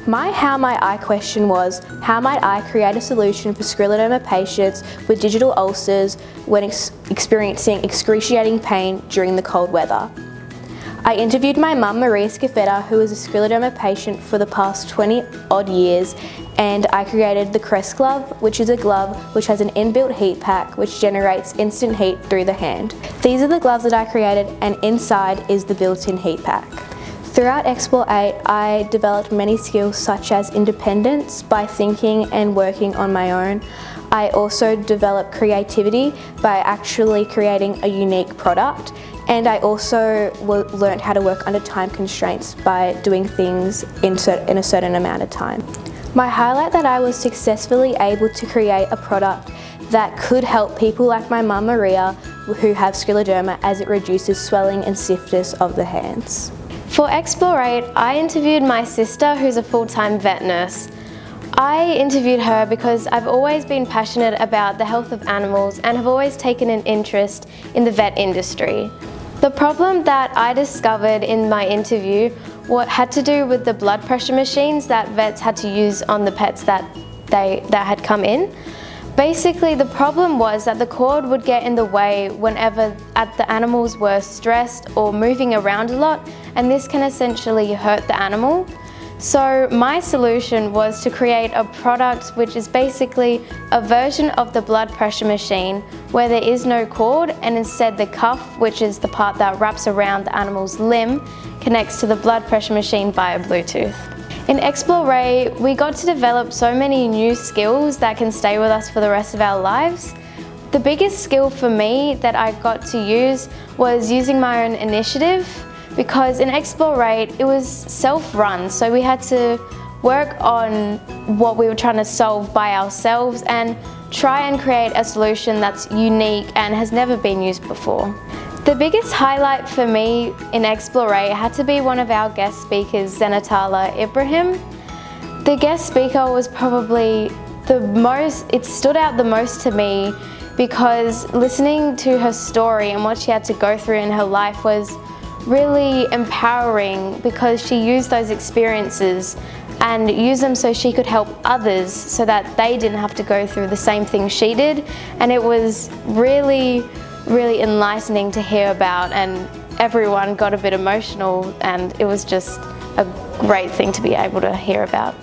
My How Might I question was, how might I create a solution for scleroderma patients with digital ulcers when experiencing excruciating pain during the cold weather? I interviewed my mum Maria Scafetta, who is a scleroderma patient for the past 20 odd years, and I created the Crest Glove, which is a glove which has an inbuilt heat pack which generates instant heat through the hand. These are the gloves that I created, and inside is the built-in heat pack. Throughout Explore8, I developed many skills such as independence by thinking and working on my own. I also developed creativity by actually creating a unique product, and I also learned how to work under time constraints by doing things in a certain amount of time. My highlight that I was successfully able to create a product that could help people like my mum Maria who have scleroderma, as it reduces swelling and stiffness of the hands. For Explore8, I interviewed my sister, who's a full-time vet nurse. I interviewed her because I've always been passionate about the health of animals and have always taken an interest in the vet industry. The problem that I discovered in my interview had to do with the blood pressure machines that vets had to use on the pets that had come in. Basically, the problem was that the cord would get in the way whenever the animals were stressed or moving around a lot, and this can essentially hurt the animal. So my solution was to create a product which is basically a version of the blood pressure machine where there is no cord, and instead the cuff, which is the part that wraps around the animal's limb, connects to the blood pressure machine via Bluetooth. In Explore8, we got to develop so many new skills that can stay with us for the rest of our lives. The biggest skill for me that I got to use was using my own initiative, because in Explore8 it was self-run, so we had to work on what we were trying to solve by ourselves and try and create a solution that's unique and has never been used before. The biggest highlight for me in Explore8 had to be one of our guest speakers, Zenatala Ibrahim. The guest speaker was probably it stood out the most to me, because listening to her story and what she had to go through in her life was really empowering, because she used those experiences and used them so she could help others so that they didn't have to go through the same thing she did. And it was really enlightening to hear about, and everyone got a bit emotional, and it was just a great thing to be able to hear about.